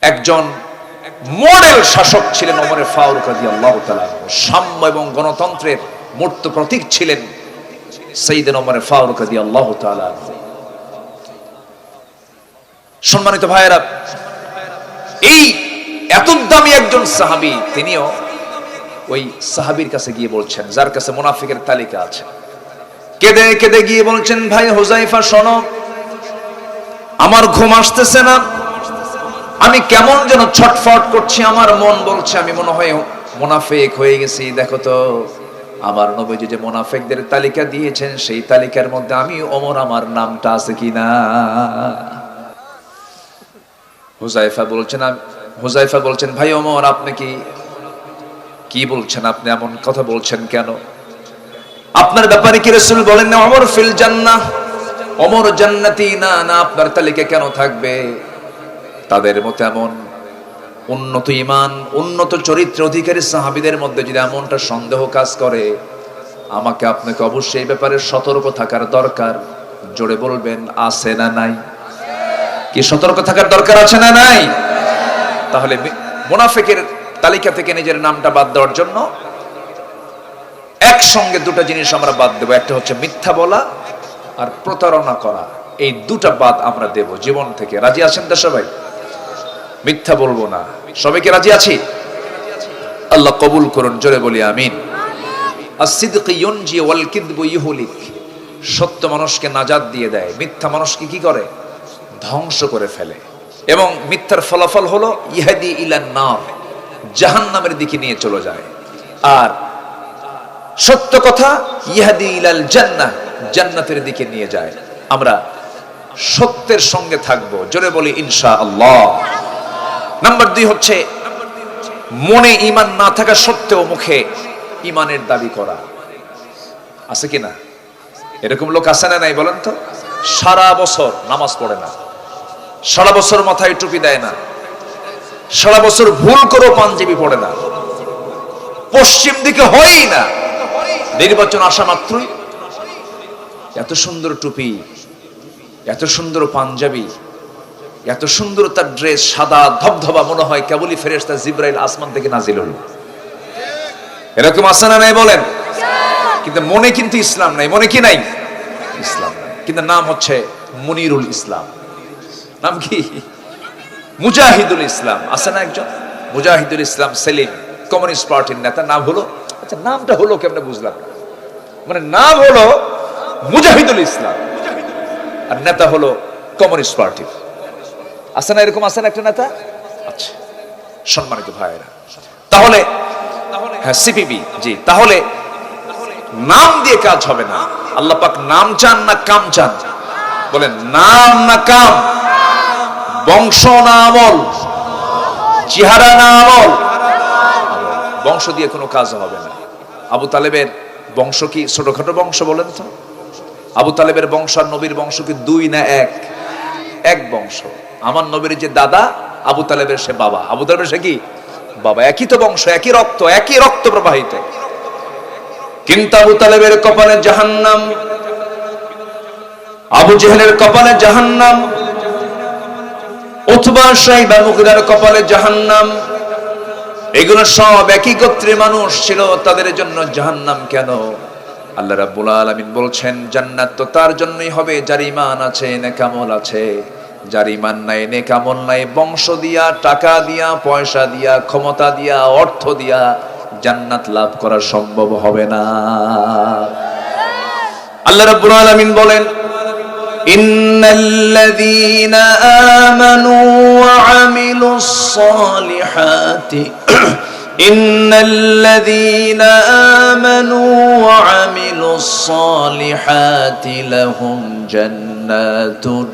একজন মডেল শাসক ছিলেন ওমর ফারুক রাদিয়াল্লাহু তাআলা। সাম্য এবং গণতন্ত্রের মূর্ত প্রতীক ছিলেন সাইয়েদনা ওমর ফারুক রাদিয়াল্লাহু তাআলা। সম্মানিত ভাইয়েরা, এই এত দামি একজন সাহাবী, তিনিও ওই সাহাবীর কাছে গিয়ে বলছেন, যার কাছে মুনাফিকের তালিকা আছে, কেঁদে কেঁদে গিয়ে বলছেন, ভাই হুযায়ফা শোনো, আমার ঘুম আসতেছে না, আমি কেমন যেন ছটফট করছি, আমার মন বলছে আমি মনে হয় মুনাফিক হয়ে গেছি। দেখো তো আমার নবীজি যে মুনাফিকদের তালিকা দিয়েছেন, সেই তালিকার মধ্যে আমি ওমর, আমার নামটা আছে কিনা। হুযায়ফা বলছেন, ভাই ওমর, আপনি কি বলছেন? আপনি এমন কথা বলছেন কেন? আপনার ব্যাপারে কি রাসূল বলেন না ওমর ফিল জান্নাহ, ওমর জান্নাতি? না না, আপনার তালিকা কেন থাকবে? তাদের মতো এমন উন্নত ঈমান, উন্নত চরিত্র অধিকারী সাহাবীদের মধ্যে যদি এমনটা সন্দেহ কাজ করে, আমাকে আপনাকে অবশ্যই এই ব্যাপারে সতর্ক থাকার দরকার। জোরে বলবেন, আছে না নাই? কি সতর্ক থাকার দরকার আছে না নাই? তাহলে মুনাফিকের তালিকা থেকে নিজের নামটা বাদ দেওয়ার জন্য একসঙ্গে দুটো জিনিস আমরা বাদ দেব। একটা হচ্ছে মিথ্যা বলা আর প্রতারণা করা। এই দুটা বাদ আমরা দেব জীবন থেকে। রাজি আছেন তো সবাই? মিথ্যা বলবো না। সবাইকে রাজি আছি? আল্লাহ কবুল করুন, জোরে বলি আমিন। as-sidqu yunji wal kidbu yuhlik, সত্য মানুষকে নাজাত দিয়ে দেয়, মিথ্যা মানুষকে কি করে? ধ্বংস করে ফেলে। এবং মিথ্যার ফলাফল হলো ইহাদি ইলান নার, জাহান্নামের দিকে নিয়ে চলে যায়। আর সত্য কথা ইহাদি ইলাল জান্নাহ, জান্নাতের দিকে নিয়ে যায়। আমরা সত্যের সঙ্গে থাকবো, জোরে বলি ইনশাআল্লাহ। নাম্বার 2 হচ্ছে মনে ঈমান না থাকা সত্ত্বেও মুখে ঈমানের দাবি করা। আছে কিনা? এরকম লোক আছে না নাই বলেন তো? সারা বছর নামাজ পড়ে না, সারা বছর মাথায় টুপি দেয় না, সারা বছর ভুল করেও পাঞ্জাবি পড়ে না, পশ্চিম দিকে হয়ই না, নির্বাচন আসা মাত্রই এত সুন্দর টুপি, এত সুন্দর পাঞ্জাবি, এত সুন্দর তার ড্রেস, সাদা ধবধবা, মনে হয় কেবলই ফেরেশতা জিবরাইল আসমান থেকে নাজিল হলো। এরকম আছে না নাই বলেন? কিন্তু মনে কিন্তু ইসলাম নাই। মনে কি নাই? ইসলাম নাই। কিন্তু নাম হচ্ছে মুনিরুল ইসলাম। নাম কি? মুজাহিদুল ইসলাম। আছে না একজন মুজাহিদুল ইসলাম সেলিম, কমিউনিস্ট পার্টির নেতা। নাম হলো, আচ্ছা নামটা হলো কেমনে বুঝলাম না, মানে নাম হলো মুজাহিদুল ইসলাম আর নেতা হলো কমিউনিস্ট পার্টি। আছে না এরকম? আছে না একটা নেতা? আচ্ছা সম্মানিত ভাইয়েরা, তাহলে হ্যাঁ সিপিবি, জি। তাহলে নাম দিয়ে কাজ হবে না। আল্লাহ পাক নাম চান না কাম চান? বলেন, নাম না কাম, বংশ না আমল, চেহারা না আমল। বংশ দিয়ে কোনো কাজ হবে না। আবু তালেবের বংশ কি ছোটখাটো বংশ বলেন তো? আবু তালেবের বংশ আর নবীর বংশ কি 2 না 1? এক বংশ। আমার নবীর যে দাদা, আবু তালেবের সে বাবা, আবু তালেবের সে কি বাবা। একই তো বংশ, একই রক্ত প্রবাহিত। কিন্তু আবু তালেবের কপালে জাহান্নাম, আবু জেহেলের কপালে জাহান্নাম, উতবা শাইবা মুগিরার কপালে জাহান্নাম। এগুলো সব একই গোত্রের মানুষ ছিল, তাদের জন্য জাহান্নাম কেন? আল্লাহ রাব্বুল আলামিন বলছেন, জান্নাত তো তার জন্যই হবে যার ঈমান আছে, নেক আমল আছে। যার ঈমান নাই, নেক আমল নাই, বংশ দিয়া, টাকা দিয়া, পয়সা দিয়া, ক্ষমতা দিয়া, অর্থ দিয়া জান্নাত লাভ করা সম্ভব হবে না। আল্লাহ রাব্বুল আলামিন বলেন, ইন্নাল্লাযীনা আমানু ওয়া আমিলুস সালিহাতি ইন্নাল্লাযীনা আমানু ওয়া আমিলুস সালিহাতি লাহুম জান্নাতুন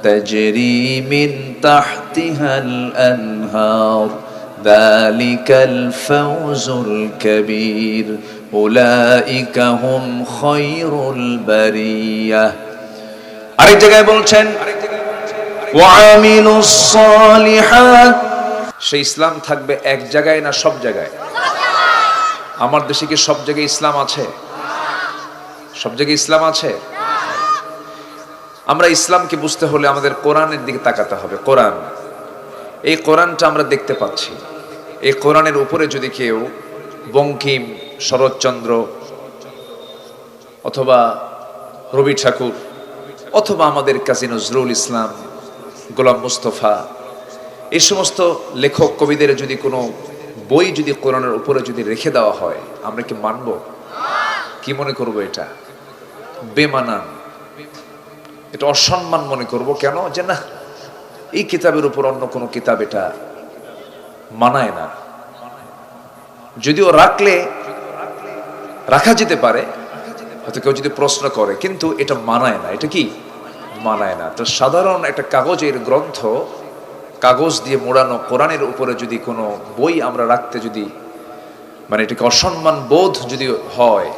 তাজরি মিন তাহতিহাল আনহার যালিকাল ফাওজুল কাবীর উলাইকা হুম খায়রুল বারিয়াহ। আরেক জায়গায় বলছেন, ওয়া আমিলুস সালিহাত। সেই ইসলাম থাকবে এক জায়গায় না সব জায়গায়? আমার দেশে কি সব জায়গায় ইসলাম আছে? সব জায়গায় ইসলাম আছে? আমরা ইসলামকে বুঝতে হলে আমাদের কোরআনের দিকে তাকাতে হবে। কোরআন এই কোরআনটা আমরা দেখতে পাচ্ছি। এই কোরআনের উপরে যদি কেউ বঙ্কিম, শরৎচন্দ্র অথবা রবি ঠাকুর অথবা আমাদের কাজী নজরুল ইসলাম, গোলাম মুস্তফা, এই সমস্ত লেখক কবিদের যদি কোনো বই যদি কোরআনের উপরে যদি রেখে দেওয়া হয়, আমরা কি মানব? কি মনে করব? এটা বেমানান, এটা অসম্মান মনে করব। কেন? যে না, এই কিতাবের উপর অন্য কোনো কিতাব এটা মানায় না। যদিও রাখা যেতে পারে, হয়তো কেউ যদি প্রশ্ন করে, কিন্তু এটা মানায় না। এটা কি মানায় না? তো সাধারণ একটা কাগজের গ্রন্থ, কাগজ দিয়ে মোড়ানো কোরআনের উপরে যদি কোনো বই আমরা রাখতে যদি মানে এটাকে অসম্মান বোধ যদি হয়,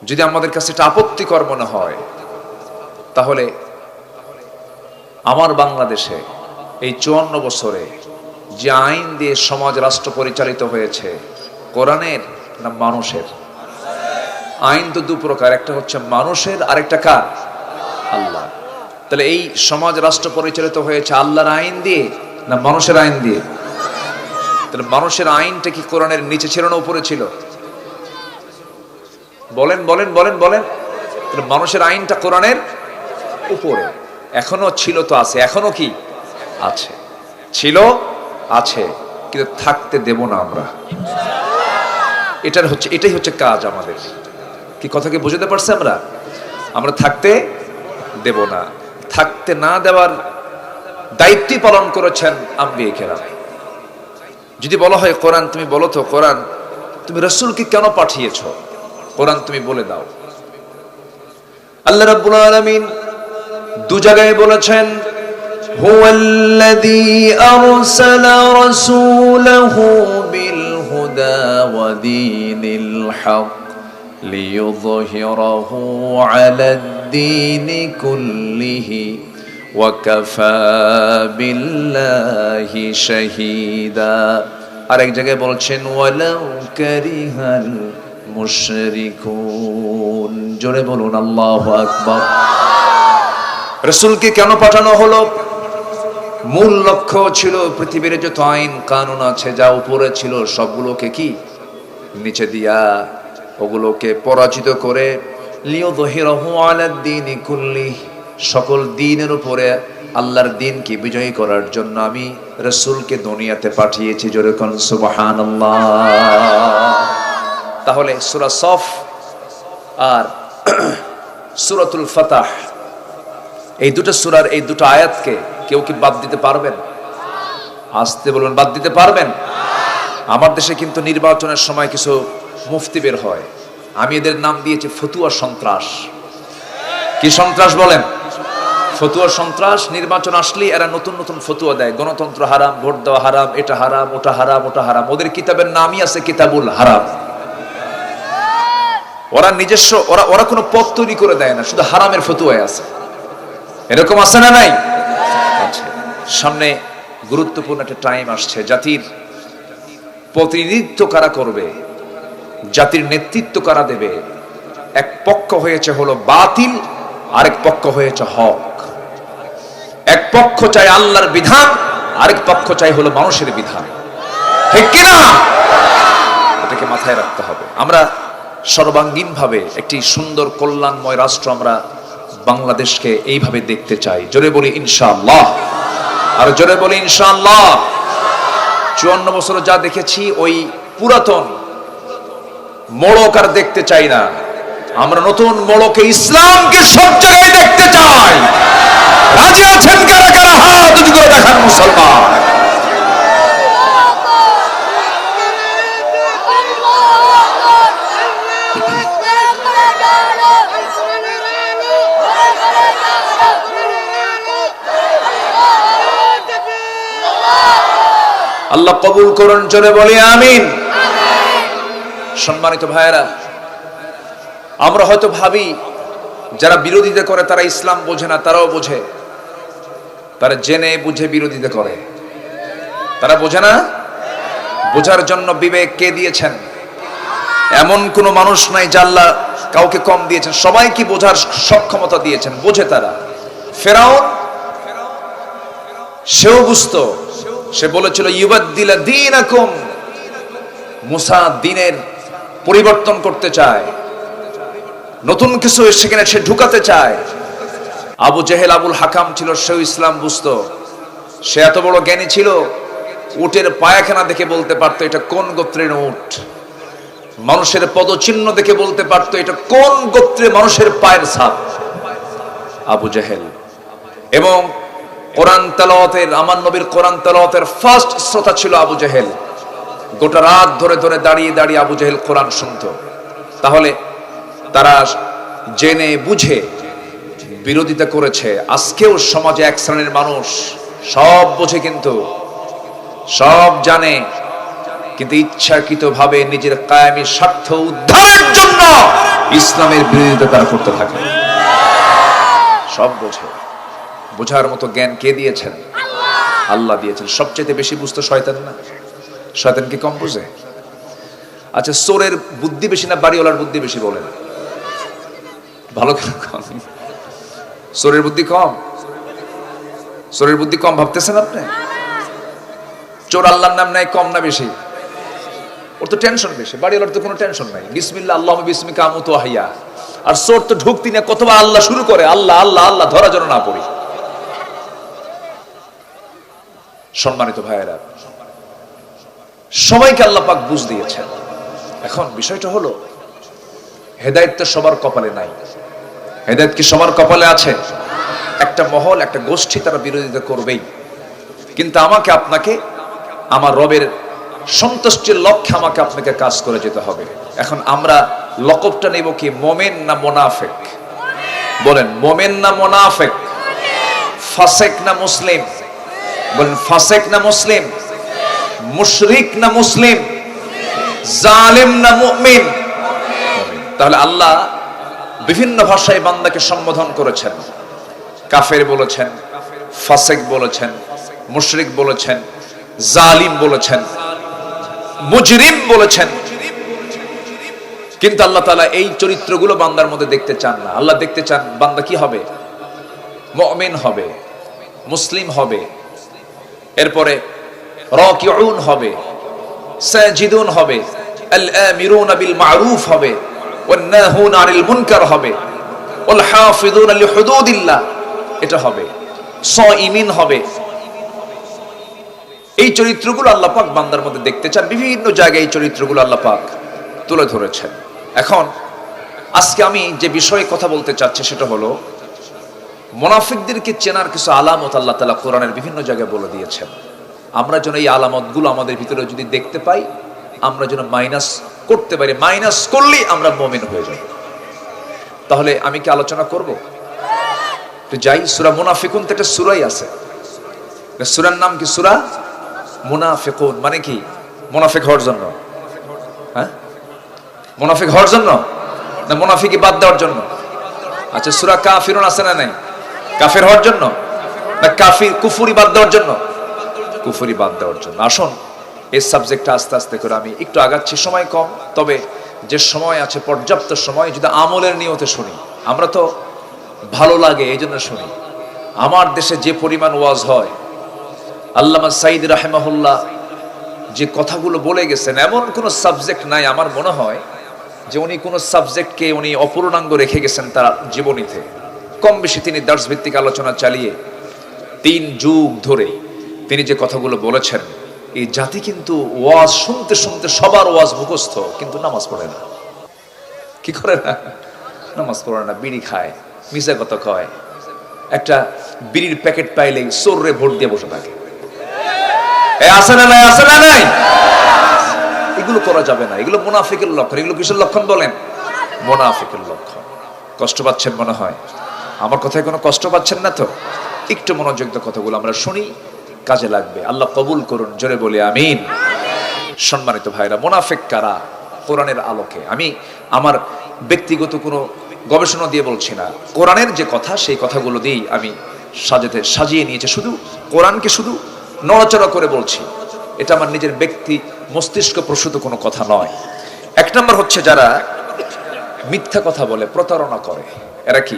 যদি আমাদের কাছে এটা আপত্তিকর মনে হয়, তাহলে আমার বাংলাদেশে এই 54 বছরে যে আইন দিয়ে সমাজ রাষ্ট্র পরিচালিত হয়েছে, কোরআনের না মানুষের? আইন তো দু প্রকার, একটা হচ্ছে মানুষের, আরেকটা কার? আল্লাহ। তাহলে এই সমাজ রাষ্ট্র পরিচালিত হয়েছে আল্লাহর আইন দিয়ে না মানুষের আইন দিয়ে? তাহলে মানুষের আইনটা কি কোরআনের নিচে ছিল না উপরে ছিল? বলেন বলেন বলেন বলেন। তাহলে মানুষের আইনটা কোরআনের উপরে। এখনো ছিল তো আছে, এখনো কি আছে? ছিল, আছে, কিন্তু থাকতে দেব না আমরা। এটাই হচ্ছে কাজ আমাদের। কি কথাকে বুঝতে পারছি আমরা? আমরা থাকতে দেব না। থাকতে না দেওয়ার দায়িত্ব পালন করেছেন আম্বিয়া কেরাম। যদি বলা হয় কোরআন তুমি বলো তো, কোরআন তুমি রাসূলকে কেন পাঠিয়েছো? কোরআন তুমি বলে দাও। আল্লাহ রাব্বুল আলামিন দু জায়গায় বলেছেন, হুয়াল্লাযী আরসালা রাসূলাহু বিল হুদা ওয়া দীনিল হক লিইয়ুযহিরাহু আলাদ-দীনি কুল্লিহি ওয়া কাফা বিল্লাহি শাহীদা। আরেক জায়গায় বলছেন, ওয়ালাউ কারিহাল মুশরিকুন। জোরে বলুন আল্লাহু আকবার। রাসূলকে কেন পাঠানো হলো? মূল লক্ষ্য ছিল পৃথিবীর যত আইন কানুন আছে, যা উপরে ছিল সবগুলোকে কি নিচে দিয়া, ওগুলোকে পরাজিত করে লিইয়ুযহিরাহু আলাদ-দীনি কুল্লিহি, সকল দ্বীনের উপরে আল্লাহর দ্বীনকে বিজয়ী করার জন্য আমি রাসূলকে দুনিয়াতে পাঠিয়েছি। জোরে কোন সুবহানাল্লাহ। তাহলে সূরা সফ আর সূরাতুল ফাতহ, এই দুটো সূরার এই দুটো আয়াতকে কেউ কি বাদ দিতে পারবেন? আসতে বলবেন, বাদ দিতে পারবেন? আমার দেশে কিন্তু নির্বাচনের সময় কিছু মুফতি বের হয়, আমি এদের নাম দিয়েছি ফতুয়া সন্ত্রাস। কি সন্ত্রাস বলেন? ফতুয়া সন্ত্রাস। নির্বাচন আসলে এরা নতুন নতুন ফতুয়া দেয়, গণতন্ত্র হারাম, ভোট দেওয়া হারাম, এটা হারাম, ওটা হারাম, ওটা হারাম। ওদের কিতাবের নামই আছে কিতাবুল হারাম। ওরা নিজস্ব ওরা কোনো পথ তৈরি করে দেয় না, শুধু হারামের ফতুয়ায় আছে। এরকম আছে না নাই? আচ্ছা, সামনে গুরুত্বপূর্ণ একটা টাইম আসছে। জাতির প্রতিনিধিত্ব কারা করবে, জাতির নেতৃত্ব কারা দেবে? এক পক্ষ হয়েছে হলো বাতিল, আরেক পক্ষ হয়েছে হক। এক পক্ষ চাই আল্লাহর বিধান, আরেক পক্ষ চাই হলো মানুষের বিধান। ঠিক কিনা? এটাকে মাথায় রাখতে হবে। আমরা সর্বাঙ্গীনভাবে একটি সুন্দর কল্যাণময় রাষ্ট্র আমরা বাংলাদেশকে এইভাবে দেখতে চাই। জোরে বলি ইনশাআল্লাহ। আর জোরে বলি ইনশাআল্লাহ। 54 বছর যা দেখেছি ওই পুরাতন মোড়ক আর দেখতে চাই না। আমরা নতুন মোড়কে ইসলামকে সব জায়গায় দেখতে চাই। রাজি আছেন কারা কারা? হাত উঁচু করে দেখান মুসলমান। আল্লাহ কবুল করুন। জোরে বলি আমিন। সম্মানিত ভাইয়েরা, আমরা হয়তো ভাবি যারা বিরোধিতা করে তারা ইসলাম বোঝে না, তারাও বোঝে। তারা জেনে বুঝে বিরোধিতা করে। তারা বোঝে না? বোঝার জন্য বিবেক কে দিয়েছেন? এমন কোন মানুষ নাই যে আল্লাহ কাউকে কম দিয়েছেন। সবাইকে বোঝার সক্ষমতা দিয়েছেন, বোঝে তারা। ফেরাউন সেও বুঝতো, সে বলেছিল ইউবাদদিলা দীনাকুম, মুসা দ্বীনের পরিবর্তন করতে চায়, নতুন কিছু সেখানে সে ঢুকাতে চায়। আবু জেহেল আবুল হাকাম ছিল, সেও ইসলাম বুঝতো। সে এত বড় জ্ঞানী ছিল, উটের পায়খানা দেখে বলতে পারতো এটা কোন গোত্রের উট, মানুষের পদচিহ্ন দেখে বলতে পারতো এটা কোন গোত্রে মানুষের পায়ের ছাপ। আবু জেহেল। এবং কোরআন তেলাওয়াতের, আমার নবীর কোরআন তেলাওয়াতের ফার্স্ট শ্রোতা ছিল আবু জেহেল। গোটা রাত ধরে ধরে দাঁড়িয়ে দাঁড়িয়ে আবু জেহেল কোরআন শুনতো। তাহলে তারা জেনে বুঝে বিরোধিতা করেছে। আজকেও সমাজে এক শ্রেণীর মানুষ সব বোঝে, কিন্তু সব জানে, কিন্তু ইচ্ছাকৃত ভাবে নিজের কায়েমি স্বার্থ উদ্ধারের জন্য ইসলামের বিরোধিতা তারা করতে থাকে। সব বোঝে, বোঝার মতো জ্ঞান কে দিয়েছেন? আল্লাহ দিয়েছেন। সবচেয়ে বেশি বুঝতো শয়তান না? শয়তান কি কম বুঝে? আচ্ছা, চোরের বুদ্ধি বেশি না বাড়িওয়ালার বুদ্ধি বেশি বলেন? ভালো করে কম। চোরের বুদ্ধি কম? চোরের বুদ্ধি কম ভাবতেছেন আপনি? চোর আল্লাহর নাম নাই, কম না বেশি? ওর তো টেনশন বেশি। বাড়িওয়ালার তো কোনো টেনশন নাই, বিসমিল্লাহ আল্লাহুম্মা বিসমিকা আমুতু ওয়া আহইয়া। আর চোর তো ঢুকতি না, কতবার আল্লাহ শুরু করে, আল্লাহ আল্লাহ আল্লাহ, ধরা যেন না পড়ি। সম্মানিত ভাইয়েরা, সবাইকে আল্লাহ পাক বুঝ দিয়েছেন। এখন বিষয়টা হলো, হেদায়েত তো সবার কপালে নাই। হেদায়েত কি সবার কপালে আছে? একটা মহল, একটা গোষ্ঠী তারা বিরোধিতা করবেই। কিন্তু আমাকে আপনাকে আমার রবের সন্তুষ্টির লক্ষ্যে আমাকে আপনাকে কাজ করে যেতে হবে। এখন আমরা লকবটা নেব কি, মোমেন না মুনাফিক? বলেন, মোমেন না মুনাফিক? ফাসিক না মুসলিম? বলেন, ফাসিক না মুসলিম? মুশরিক না মুসলিম? জালিম না মুমিন? তাহলে আল্লাহ বিভিন্ন ভাষায় বান্দাকে সম্বোধন করেছেন। কাফের বলেছেন, ফাসিক বলেছেন, মুশরিক বলেছেন, জালিম বলেছেন, মুজরিম বলেছেন। কিন্তু আল্লাহ তাআলা এই চরিত্রগুলো বান্দার মধ্যে দেখতে চান না। আল্লাহ দেখতে চান বান্দা কি হবে? মুমিন হবে, মুসলিম হবে, এরপরে রাকিউন হবে, সাজিদুন হবে, আল আমিরুনা বিল মারুফ হবে, ওয়ান নাহুনা আনিল মুনকার হবে, ওয়াল হাফিজুনা লিহুদুদিল্লাহ, এটা হবে, সাইমিন হবে। এই চরিত্রগুলো আল্লাহ পাক বান্দার মধ্যে দেখতে চান। বিভিন্ন জায়গায় এই চরিত্রগুলো আল্লাহ পাক তুলে ধরেছেন। এখন আজকে আমি যে বিষয়ে কথা বলতে চাচ্ছি সেটা হলো, মুনাফিকদেরকে চেনার কিছু আলামত আল্লাহ তাআলা কোরআনের বিভিন্ন জায়গায় বলে দিয়েছেন। আমরা যেন এই আলামতগুলো আমাদের ভিতরে যদি দেখতে পাই, আমরা যেন মাইনাস করতে পারি। মাইনাস করলেই আমরা মুমিন হয়ে যাই। তাহলে আমি কি আলোচনা করব? তো যাই, সূরা মুনাফিকুন তো একটা সূরাই আছে। সূরার নাম কি? সূরা মুনাফিকুন। মানে কি? মুনাফিক হওয়ার জন্য? হ্যাঁ, মুনাফিক হওয়ার জন্য না মুনাফিকি বাদ দেওয়ার জন্য? আচ্ছা, সূরা কাফিরুন আছে না নাই? কাফের হওয়ার জন্য না কাফির কুফরি বাদ দেওয়ার জন্য? কুফরি বাদ দেওয়ার জন্য। আসুন এই সাবজেক্টটা আস্তে আস্তে করে আমি একটু আগাচ্ছি, সময় কম, তবে যে সময় আছে পর্যাপ্ত সময় যদি আমলের নিয়তে শুনি। আমরা তো ভালো লাগে এই জন্য শুনি। আমার দেশে যে পরিমাণ ওয়াজ হয়, আল্লামা সাঈদ রাহিমাহুল্লাহ যে কথাগুলো বলে গেছেন, এমন কোন সাবজেক্ট নাই আমার মনে হয় যে উনি কোন সাবজেক্টকে উনি অপূর্ণাঙ্গ রেখে গেছেন তার জীবনীতে। কম বেশি তিনি দার্স ভিত্তিক আলোচনা চালিয়ে 3 যুগ ধরে তিনি যে কথাগুলো বলেছেন, এই জাতি কিন্তু ওয়াজ শুনতে শুনতে সবার ওয়াজ মুখস্থ, কিন্তু নামাজ পড়ে না। কি করে না? নামাজ পড়ে না, বিড়ি খায়, মিশা কথা কয়, একটা বিড়ির প্যাকেট পাইলেই চোররে ভোট দিয়ে বসে থাকে। আছে না নাই? আছে না নাই? এগুলো করা যাবে না। এগুলো মুনাফিকের লক্ষণ। এগুলো কিসের লক্ষণ বলেন? মুনাফিকের লক্ষণ। কষ্ট পাচ্ছেন মনে হয়? আমার কথায় কোনো কষ্ট পাচ্ছেন না তো? একটু মনোযোগ দিয়ে কথাগুলো আমরা শুনি, কাজে লাগবে। আল্লাহ কবুল করুন, জোরে বলি আমিন। সম্মানিত ভাইরা, মুনাফিক কারা কোরআনের আলোকে? আমি আমার ব্যক্তিগত কোনো গবেষণা দিয়ে বলছি না, কোরআনের যে কথা সেই কথাগুলো দিয়েই আমি সাজিয়ে নিয়েছি। শুধু কোরআনকে শুধু নড়াচড়া করে বলছি, এটা আমার নিজের ব্যক্তি মস্তিষ্ক প্রসূত কোনো কথা নয়। 1 নম্বর হচ্ছে যারা মিথ্যা কথা বলে, প্রতারণা করে। এরা কি?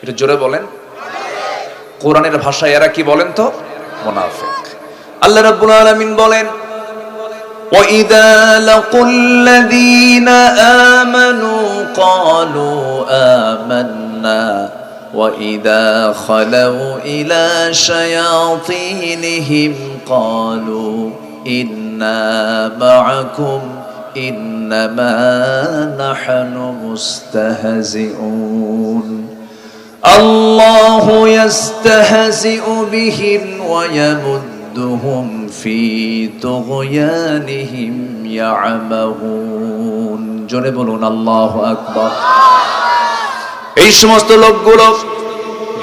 এটা জোরে বলেন। কোরআনের ভাষায় এরা কি বলেন তো? মুনাফিক। আল্লাহ রাব্বুল আলামিন বলেন, وَإِذَا لَقُوا الَّذِينَ آمَنُوا قَالُوا آمَنَّا وَإِذَا خَلَوْا إِلَى شَيَاطِينِهِمْ قَالُوا إِنَّا مَعَكُمْ إِنَّمَا نَحْنُ مُسْتَهْزِئُونَ اللَّهُ يَسْتَهْزِئُ بِهِمْ وَيَمُدُّهُمْ في طغيانهم يعمهون জোরে বলুন আল্লাহু আকবার। এই সমস্ত লোকগুলো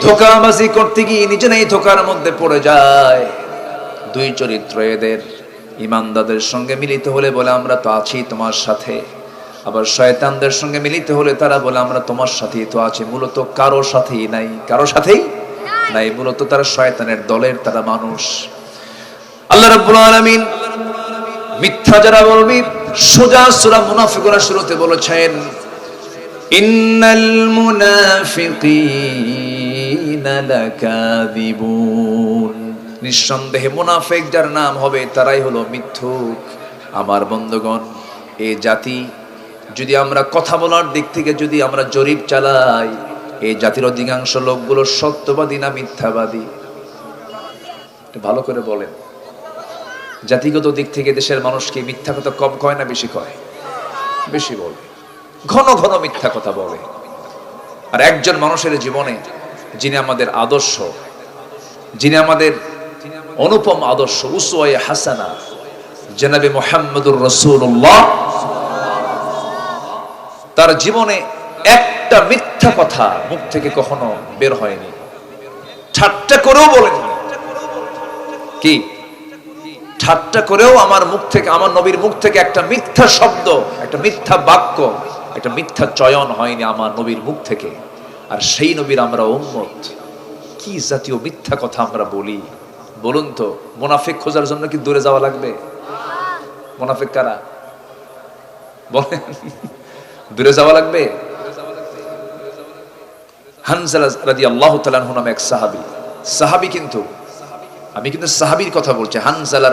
ধোঁকাবাজি করতে গিয়ে নিজেরাই ধোঁকার মধ্যে পড়ে যায়। দুই চরিত্র এদের, ঈমানদারদের সঙ্গে মিলিত হলে বলে আমরা তো আছি তোমার সাথে, আবার শয়তানদের সঙ্গে মিলিত হলে তারা বলে আমরা তোমার সাথেই তো আছি। মূলত কারো সাথেই নাই, কারো সাথেই নাই, মূলত তারা শয়তানের দলের, তারা মানুষ। আল্লাহ রাব্বুল আলামিন মিথ্যা যারা বলবি, সোজা সূরা মুনাফিকুনের শুরুতে বলেছেন, ইন্নাল মুনাফিকিনা লাকাযিবুন, নিঃসন্দেহে মুনাফিক যার নাম হবে তারাই হলো মিথ্যুক। আমার বন্ধুগণ, এই জাতি যদি আমরা কথা বলার দিক থেকে যদি আমরা জরিপ চালাই, এই জাতির অধিকাংশ লোকগুলো সত্যবাদী না মিথ্যাবাদী? ভালো করে বলেন। জাতিগত দিক থেকে দেশের মানুষকে মিথ্যা কথা কম কয় না বেশি কয়? বেশি বলে, ঘন ঘন মিথ্যা কথা বলে। আর একজন মানুষের জীবনে যিনি আমাদের আদর্শ, যিনি আমাদের অনুপম আদর্শ, উসওয়ায়ে হাসানা, জনাবে মুহাম্মদুর রাসূলুল্লাহ, তার জীবনে একটা মিথ্যা কথা মুখ থেকে কখনো বের হয়নি, ঠাট্টা করেও বলেননি। কি ঠাট্টা করেও আমার মুখ থেকে, আমার নবীর মুখ থেকে একটা মিথ্যা শব্দ, একটা মিথ্যা বাক্য, একটা মিথ্যা চয়ন হয়নি আমার নবীর মুখ থেকে। আর সেই নবীর আমরা উম্মত, কি জাতীয় মিথ্যা কথা আমরা বলি বলুন তো? মুনাফিক খোঁজার জন্য কি দূরে যাওয়া লাগবে? মুনাফিক কারা বলেন? দূরে যাওয়া লাগবে? হানজালা রাদিয়াল্লাহু তাআলা আনহু নামে এক সাহাবী, কিন্তু আমি কিন্তু সাহাবীর কথা বলছি। হানজালা